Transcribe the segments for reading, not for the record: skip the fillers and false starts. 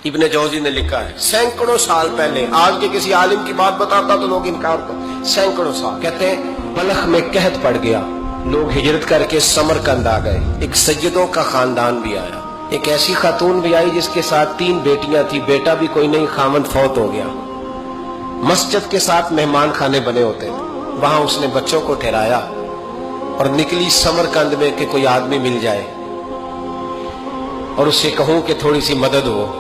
ابن جوزی نے لکھا ہے سینکڑوں سال پہلے، آج کے کسی عالم کی بات بتاتا تو لوگ انکار کرتے، سینکڑوں سال، کہتے ہیں بلخ میں قحط پڑ گیا، لوگ ہجرت کر کے سمرقند آ گئے، ایک سیدوں کا خاندان بھی آیا، ایک ایسی خاتون بھی آئی جس کے ساتھ 3 بیٹیاں تھی، بیٹا بھی کوئی نہیں، خاوند فوت ہو گیا، مسجد کے ساتھ مہمان خانے بنے ہوتے تھے، وہاں اس نے بچوں کو ٹھہرایا اور نکلی سمرقند میں کہ کوئی آدمی مل جائے اور اس سے کہوں کہ تھوڑی سی مدد ہو۔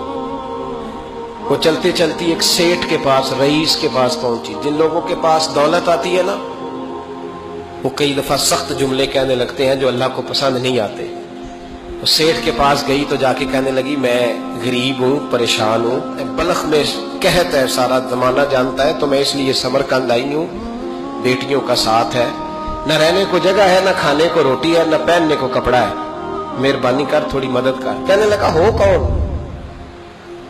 وہ چلتے چلتی ایک سیٹھ کے پاس، رئیس کے پاس پہنچی۔ جن لوگوں کے پاس دولت آتی ہے نا، وہ کئی دفعہ سخت جملے کہنے لگتے ہیں جو اللہ کو پسند نہیں آتے۔ وہ سیٹھ کے پاس گئی تو جا کے کہنے لگی میں غریب ہوں، پریشان ہوں، بلخ میں قحط ہے، سارا زمانہ جانتا ہے، تو میں اس لیے سمرقند آئی ہوں، بیٹیوں کا ساتھ ہے، نہ رہنے کو جگہ ہے، نہ کھانے کو روٹی ہے، نہ پہننے کو کپڑا ہے، مہربانی کر تھوڑی مدد کر۔ کہنے لگا ہو کون؟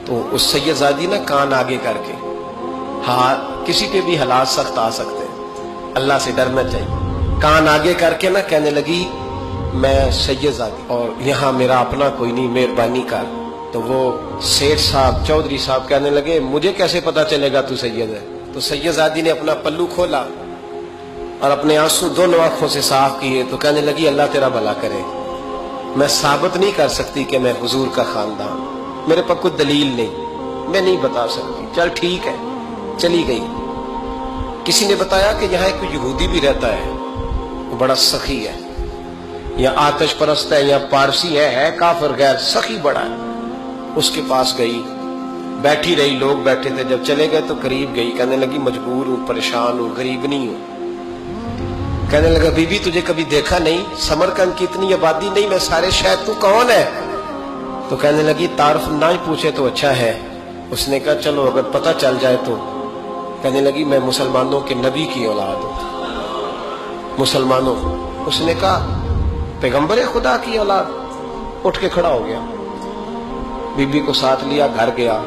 تو اس سید زادی نے کان آگے کر کے، ہاں کسی پہ بھی حالات سخت آ سکتے ہیں، اللہ سے ڈرنا چاہیے، کان آگے کر کے نہ کہنے لگی میں سید زادی اور یہاں میرا اپنا کوئی نہیں، مہربانی کر۔ تو وہ سیٹھ صاحب، چودھری صاحب کہنے لگے مجھے کیسے پتا چلے گا تو سید ہے؟ تو سید زادی نے اپنا پلو کھولا اور اپنے آنسو دونوں آنکھوں سے صاف کیے تو کہنے لگی اللہ تیرا بھلا کرے، میں ثابت نہیں کر سکتی کہ میں حضور کا خاندان، میرے پاس کوئی دلیل نہیں، میں نہیں بتا سکتی، چل ٹھیک ہے، چلی گئی۔ کسی نے بتایا کہ یہاں ایک یہودی بھی رہتا ہے، وہ بڑا سخی ہے، یا آتش پرست ہے، یا پارسی ہے کافر غیر، سخی بڑا ہے۔ اس کے پاس گئی، بیٹھی رہی، لوگ بیٹھے تھے، جب چلے گئے تو قریب گئی، کہنے لگی مجبور ہوں، پریشان ہوں، غریب نہیں ہوں۔ کہنے لگا بی بی تجھے کبھی دیکھا نہیں، سمرقند کی اتنی آبادی نہیں، میں سارے شہر، تو کون ہے؟ تو کہنے لگی تعارف نہ ہی پوچھے تو اچھا ہے۔ اس نے کہا چلو اگر پتہ چل جائے تو۔ کہنے لگی میں مسلمانوں کے نبی کی اولاد ہوں، مسلمانوں۔ اس نے کہا پیغمبر خدا کی اولاد؟ اٹھ کے کھڑا ہو گیا، بی بی کو ساتھ لیا، گھر گیا،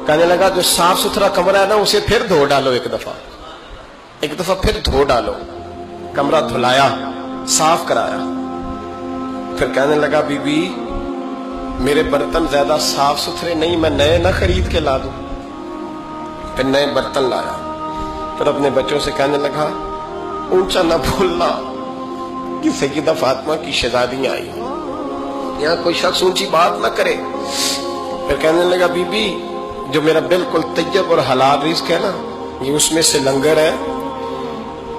کہنے لگا جو صاف ستھرا کمرہ ہے نا اسے پھر دھو ڈالو، ایک دفعہ پھر دھو ڈالو۔ کمرہ دھلایا، صاف کرایا، پھر کہنے لگا بی بی میرے برتن زیادہ صاف ستھرے نہیں، میں نئے نہ خرید کے لا دوں۔ پھر نئے برتن لایا، پھر اپنے بچوں سے کہنے لگا اونچا نہ بھولنا کہ سیدہ فاطمہ کی شہزادیاں آئی، یہاں کوئی شخص اونچی بات نہ کرے۔ پھر کہنے لگا بی بی جو میرا بالکل طیب اور حلال رزق ہے نا، یہ اس میں سے لنگر ہے،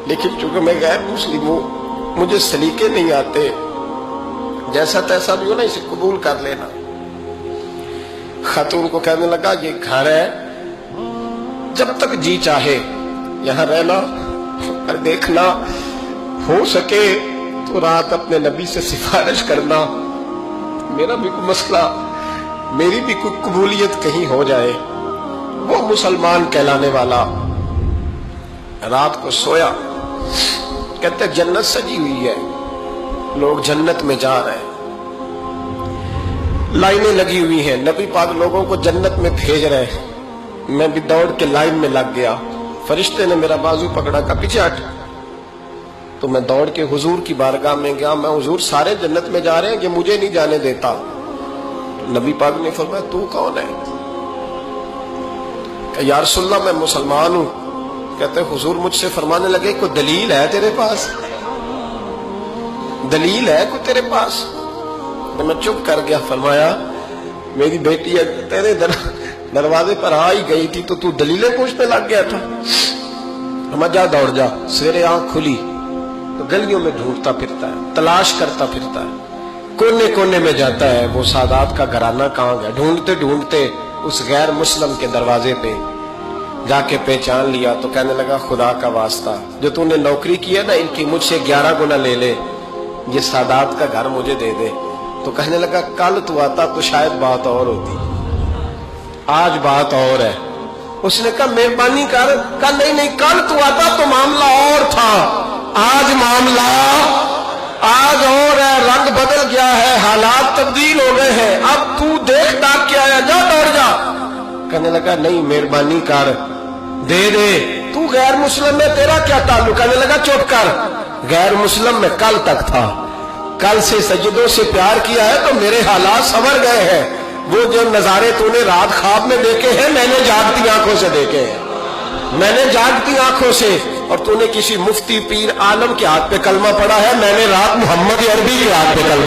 لیکن چونکہ میں غیر مسلم ہوں، مجھے سلیقے نہیں آتے، جیسا تیسا بھی ہو نا اسے قبول کر لینا۔ خاتون کو کہنے لگا یہ گھر ہے، جب تک جی چاہے یہاں رہنا، اور دیکھنا ہو سکے تو رات اپنے نبی سے سفارش کرنا، میرا بھی کوئی مسئلہ، میری بھی کوئی قبولیت کہیں ہو جائے۔ وہ مسلمان کہلانے والا رات کو سویا، کہتے جنت سجی ہوئی ہے، لوگ جنت میں جا رہے ہیں، لائنیں لگی ہوئی ہیں، نبی پاک لوگوں کو جنت میں بھیج رہے ہیں، میں بھی دوڑ کے لائن میں لگ گیا، فرشتے نے میرا بازو پکڑا، کا پیچھے ہٹ، تو میں دوڑ کے حضور کی بارگاہ میں گیا، میں حضور سارے جنت میں جا رہے ہیں، یہ مجھے نہیں جانے دیتا۔ نبی پاک نے فرمایا تو کون ہے؟ کہ یا رسول اللہ میں مسلمان ہوں۔ کہتے حضور مجھ سے فرمانے لگے کوئی دلیل ہے تیرے پاس؟ دلیل ہے کوئی تیرے پاس؟ میں چپ کر گیا۔ فرمایا میری بیٹی تیرے دروازے پر آ ہی گئی تھی تو دلیلیں پوچھنے لگ گیا تھا۔ ہم جا دوڑ جا، سویرے آنکھ کھلی تو گلیوں میں ڈھونڈتا پھرتا ہے، تلاش کرتا پھرتا ہے، کونے کونے میں جاتا ہے وہ سادات کا گھرانہ کہاں گیا، ڈھونڈتے ڈھونڈتے اس غیر مسلم کے دروازے پہ جا کے پہچان لیا تو کہنے لگا خدا کا واسطہ جو تو نے نوکری کی ہے نا ان کی مجھ سے 11 گنا لے لے، یہ سادات کا گھر مجھے دے دے۔ تو کہنے لگا کل تو آتا تو شاید بات اور ہوتی، آج بات اور ہے۔ اس نے کہا مہربانی کر، کہا نہیں کل تو آتا تو معاملہ اور تھا، آج معاملہ آج اور ہے، رنگ بدل گیا ہے، حالات تبدیل ہو گئے ہیں، اب تو دیکھ ڈاک کے آیا، جا دوڑ جا۔ کہنے لگا نہیں مہربانی کر، دے دے، تو غیر مسلم میں تیرا کیا تعلق؟ کہنے لگا چپ کر، غیر مسلم میں کل تک تھا، کل سے سجدوں سے پیار کیا ہے تو میرے حالات سنور گئے ہیں، وہ جو نظارے تو نے رات خواب میں دیکھے ہیں میں نے جاگتی آنکھوں سے دیکھے ہیں، میں نے جاگتی آنکھوں سے، اور تو نے کسی مفتی پیر عالم کے ہاتھ پہ کلمہ پڑھا ہے، میں نے رات محمد عربی کے ہاتھ پہ کلمہ